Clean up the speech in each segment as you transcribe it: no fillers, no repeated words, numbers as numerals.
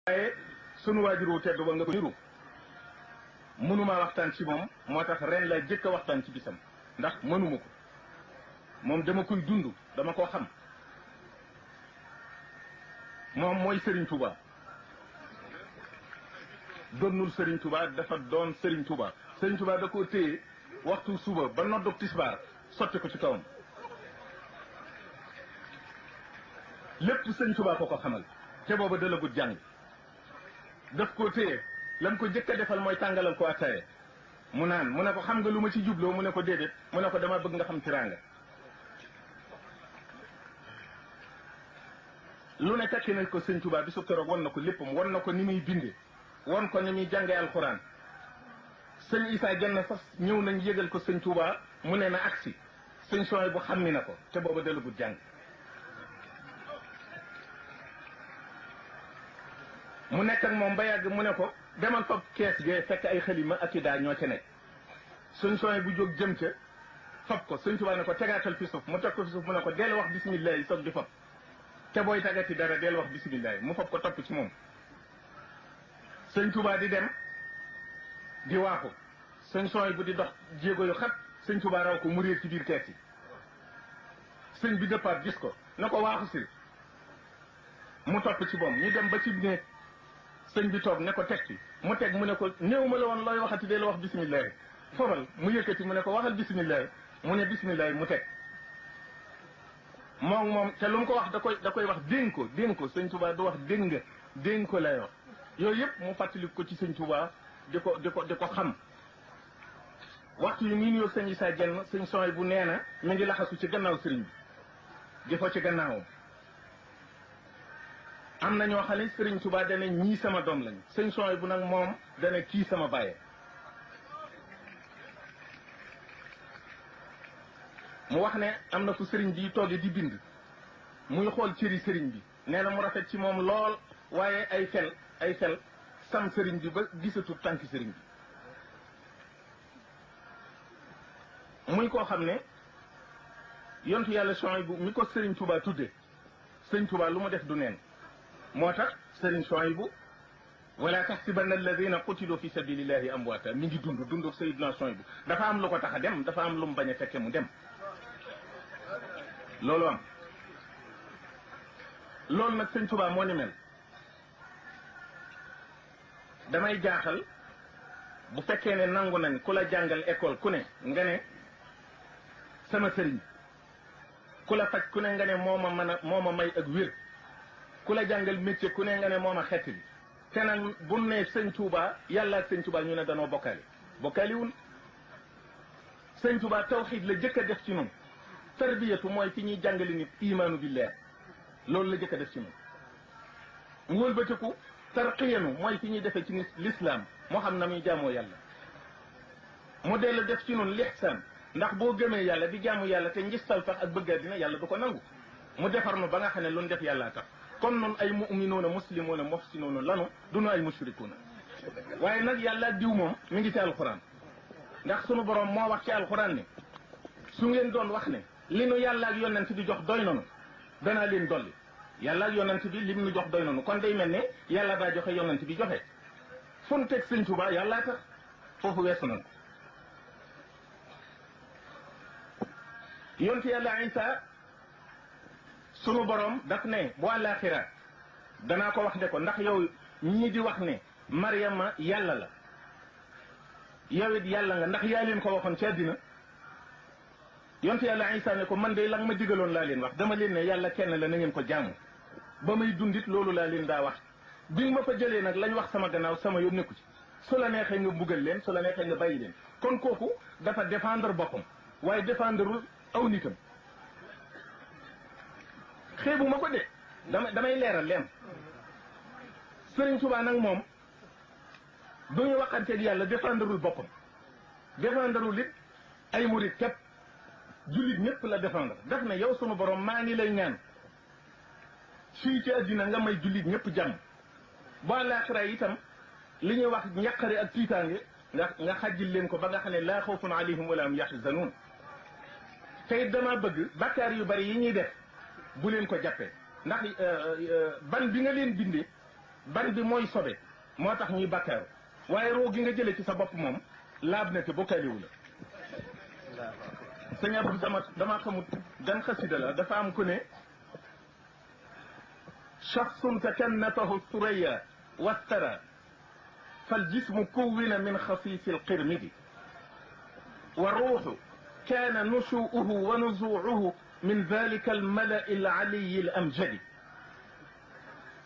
waaye sunu waajur wu tedd ba nga ko niru mënuma waxtaan ci moom moo tax ren la jëkk a waxtaan ci bisam ndax mënuma ko moom dama koy dund dama koo xam moom mooy Serigne Touba donnul Serigne Touba dafa doon Serigne Touba Serigne Touba da koo téye waxtu suba ba noddug tisbaar sotti ko ci kawam lépp Serigne Touba ko xamal te booba dalagut jàng daf koo téye lam ko jëkk a defal mooy tàngalal ko attaye mu naan mu ne ko xam nga lu ma ci jubloo mu ne ko déedéet mu ne ko dama bëgg nga xam tiraanga lu ne tekki nañ ko sëñ Touba bi su keroog won na ko léppam won na ko ni muy binde won ko ni muy jàngee alxuraan sëñ Issa Dieng sax ñëw nañ yëgal ko sëñ Touba mu ne na agsi sëñ Soy bu xam ni na ko te booba dalagut jàng mu nekk ak moom ba yàgg mu ne ko demal fab kees gee fekk ay xalima ak i daa ñoo ca nekk sëñ Soy bu jóg jëm ca fab ko sëñ Touba ne ko tegaatal fi suuf mu teg ko fi suuf mu ne ko del wax bisimilah yi soog di fab te booy tagati dara del wax bisimilah mu fab ko topp ci moom sëñ Touba di dem di waaxu sëñ Soy bu di dox jéego yu xat sëñ Touba raw ko mu réer ci biir kees yi sëñ bi dëppaat gis ko na ko waaxu si mu topp ci moom ñu dem ba ci néeg sëñ bi toog ne ko teg ci mu teg mu ne ko néew ma la woon looy waxati del wax bisimilah fobal mu yëkkati mu ne ko waxal bisimilah mu ne bisimilah mu teg moom te lu mu ko wax da koy wax dénk ko sëñ Touba du wax dégg nga dénk ko lay wax yooyu yëpp mu fàttali ko ci sëñ Touba di ko xam waxtu yu muy nuyoo sëñ Issa Dieng sëñ Soy bu nee na mi ngi laxasu ci gannaaw sëriñ bi di ko ci gannaawam am na ñoo xam ne Serigne Touba dana ñii sama doom lañu sëñ Soy bu nag moom dana kii sama bàyyee mu wax ne am na fu Serigne bi tooge di bind muy xool cëri Serigne bi nee na mu rafet ci moom lool waaye ay fel sam Serigne bi ba gisatu tànki Serigne bi muy koo xam ne yontu yàlla Soy bu mi ko Serigne Touba tudde sëñ Touba lu mu def du neen moo tax Serigne Souhaïbou wala taxsibanna alladina qutilu fi sabilillahi amwaata mi ngi dund Seydina Souhaïbou dafa am lu ko tax a dem dafa am lu mu bañ a fekke mu dem loolu am loolu nag sëñ Touba moo ni mel damay jaaxal bu fekkee ne nangu nañ ku la jàngal école ku ne nga ne sama sëriñ ku la faj ku ne nga ne moo ma may ak wér ku la jàngal métier ku ne nga ne moom a xett bi te nag bu ne sëñ Touba yàlla ak sëñ Touba ñu ne danoo bokkaaliwul sëñ Touba tawxiid la jëkk a def ci ñun tarbiyatu mooy fi ñuy jàngale nit imaanu billah loolu la jëkk a def ci ñun mu wëlbatiku tarqiyanu mooy fi ñuy defee ci nit l'islam moo xam na muy jaamoo yàlla mu dellu def ci ñun lihsaan ndax boo gëmee yàlla di jaamu yàlla te ngistal tax ak bëgga dina yàlla du ko nangu mu defar nu ba nga xam ne lu ñu def yàllaa tax kon noonu ay mu'minuuna muslimoona muhsinuuna lanu dunu ay mushrikuuna waaye nag yàlla diw moom mi ngi ci alxuraan ndax sunu borom moo wax ci alxuraan ne su ngeen doon wax ne li nu yàlla ak yonent bi jox doy nanu danaa leen dolli yàlla ak yonent bi lim nu jox doy nanu kon day mel ne yàlla daa joxe yonent bi joxe fu nu teg sëñ Touba yàllaa tax foofu weesu nañ yonent yàlla Isa sunu borom daf ne bu àllaaxira danaa ko wax ne ko ndax yow ñii di wax ne Mariama yàlla la yow it yàlla nga ndax yaa leen ko waxoon ci àddina yonte yàlla Isa ne ko man de la nga ma digaloon laa leen wax dama leen ne yàlla kenn la na ngeen ko jaamu ba may dundit loolu laa leen daa wax bi nga ma fa jëlee nag lañ wax sama gannaaw sama yoon nekku ci su la neexee nga mbugal leen su la neexee nga bàyyi leen kon kooku dafa défendre boppam waaye défendreul aw nitam xeebu ma ko de damay leeral leen Serigne Touba nag moom duñu waxanteeg yàlla défendreul boppam défendreul it ay murit képp jullit ñëpp la défendre daf na yow sunu borom maa ngi lay ñaan fii ci àddina nga may jullit ñëpp jàmm ba laaxira itam li ñuy wax njaqare ak tiitaange nga xajjil leen ko ba nga xam ne laa xawfun alayhim wala hum yaxzanuun te it dama bëgg bakkaar yu bari yi ñuy def bu leen ko jàppee ndax ban bi nga leen bindee ban bi mooy sobe moo tax ñuy bakkaaru waaye roo gi nga jëlee ci sa bopp moom laab na te bokkaaliwu la sëñ Abdou dama xamut gan xasida la dafa am ku ne shaxsun takannatahu suraya wastara فالجسم كون من خفيف القرمد والروح كان نشوؤه ونزوعه من ذلك الملأ العلي الأمجد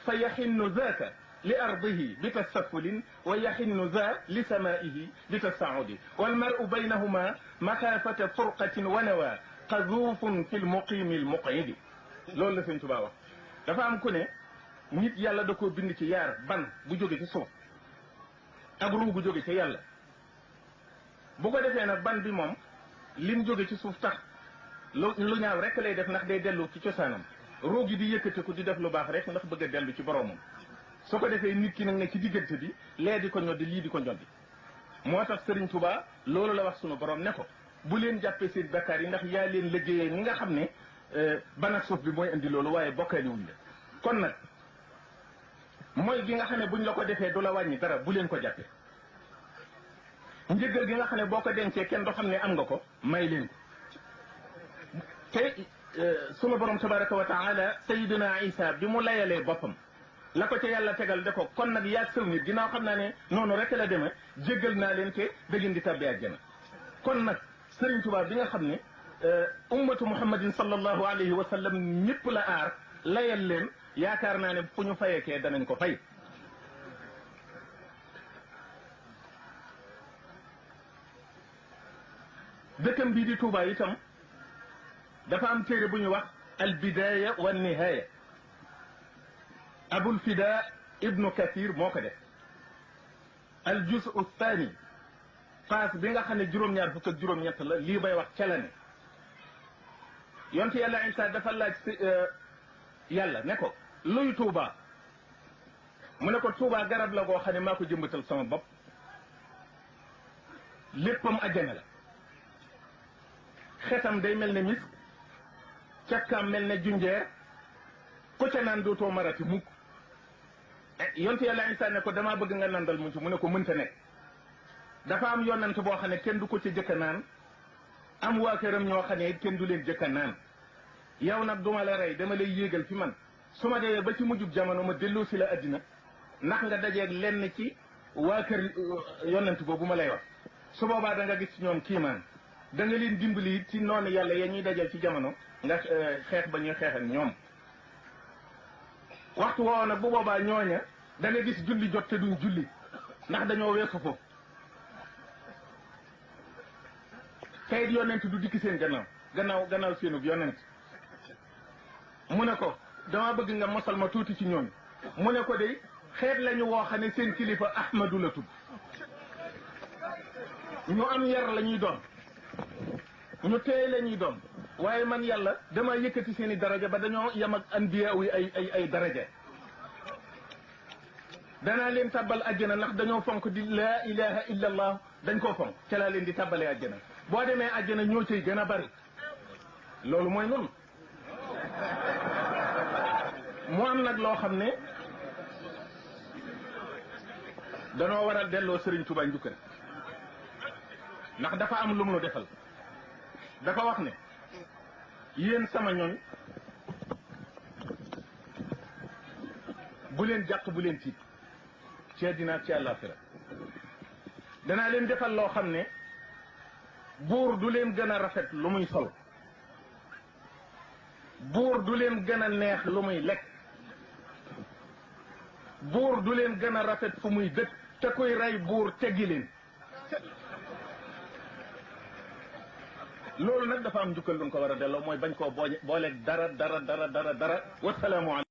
فيحن ذاك لأرضه بتسفل ويحن ذا لسمائه بتسعد والمرء بينهما مخافة فرقة ونوى قذوف في المقيم المقعد loolu la Sëñ Tuubaa wax dafa am ku ne nit yàlla da koo bind ci yaar ban bu jóge ci suuf ak ruu bu jóge ci yàlla bu ko defee nag ban bi moom lim jóge ci suuf tax lu ñaaw rek lay def ndax day dellu ci cosaanam ruu gi di yëkkatiku di def lu baax rek ndax bëgg a dellu ci boromam su ko defee nit ki nag ne ci diggante bi lee di ko ñoddi lii di ko ñoddi moo tax Sëriñ Tuubaa loolu la wax sunu borom ne ko bu leen jàppee seen bakkaar yi ndax yaa leen liggéeyee ñi nga xam ne ban ak suuf bi mooy indi loolu waaye bokkaaliwuñ la kon nag mooy gi nga xam ne buñ la ko defee du la wàññi dara bu leen ko jàppee njëggal gi nga xam ne boo ko dencee kenn du xam ne am nga ko may leen ko te sunu borom tabaraka wa taala sayidina isa bi mu layalee boppam la ko ca yàlla tegal de ko kon nag yaag sëw nit ginnaaw xam naa ne noonu rek la demee jéggal naa leen te da ngeen di tabbi àjjana kon nag Sëriñ Tuubaa bi nga xam ne ummatu muhammadin sallallahu alayhi wa sallam ñëpp la aar layal leen yaakaar naa ne fu ñu fayekee danañ ko fay dëkkam bii di Touba itam dafa am téere bu ñu wax al bidaya wa nihaya abul fida ibnu kathir moo ko def al juzu thani paas bi nga xam ne juróom-ñaar fukk ak juróom-ñett la lii bay wax ca la ne yonte yàlla Isa dafa laaj yàlla ne ko luy Touba mu ne ko Touba garab la goo xam ne maa ko jëmbatal sama bopp léppam àjjana la xetam day mel ne misk càkkaam mel ne junjeer ku ca naan dootoo marati mukk yonte yàlla Isa ne ko damaa bëgg nga nandal mu ci mu ne ko mënta nekk dafa am yonent boo xam ne kenn du ko ci jëkka naan am waa këram ñoo xam ne kenn du leen jëkka naan yow nag duma la rey dama lay yéegal fi man su ma dee ba ci mujjub jamono ma delloo si la addina ndax nga dajeeg lenn ci waa kër yonent boobu ma lay wax su boobaa da nga gis ci ñoom kiimaan da nga leen dimbali it ci noonu yàlla ya ñuy dajal ci jamono nga xeex ba ñuy xeex ak ñoom waxtu woowu nag bu boobaa ñooña da nga gis julli jot te duñ julli ndax dañoo weesu foofu kayit yonent du dikki seen gannaaw seenub yonent mu ne ko dama bëgg nga mosal ma tuuti ci ñooñu mu ne ko de xeet lañu woo xam ne seen kilifa ahmadu la tudd ñu am yar la ñuy doon ñu téye la ñuy doon waaye man yàlla dama yëkkati seen i daraja ba dañoo yem ak anbiya yi ay daraja danaa leen tàbbal àjjana ndax dañoo fonk di laa ilaha illa allah dañ koo fonk ca laa leen di tàbbalee àjjana boo demee àjjana ñoo cay gën a bari loolu mooy noonu mu am nag loo xam ne danoo war a delloo Sëriñ Tuubaa njukkal ndax dafa am lu mu nu defal dafa wax ne yéen sama ñoñ bu leen jàq bu leen tiit ci àddina ak ci àllaaxira danaa leen defal loo xam ne buur du leen gën a rafet lu muy sol buur du leen gën a neex lu muy lekk buur du leen gën a rafet fu muy dëkk te kuy rey buur teggi leen loolu nag dafa am njukkal lu ko war a delloo mooy bañ koo booleeg dara wasalaamu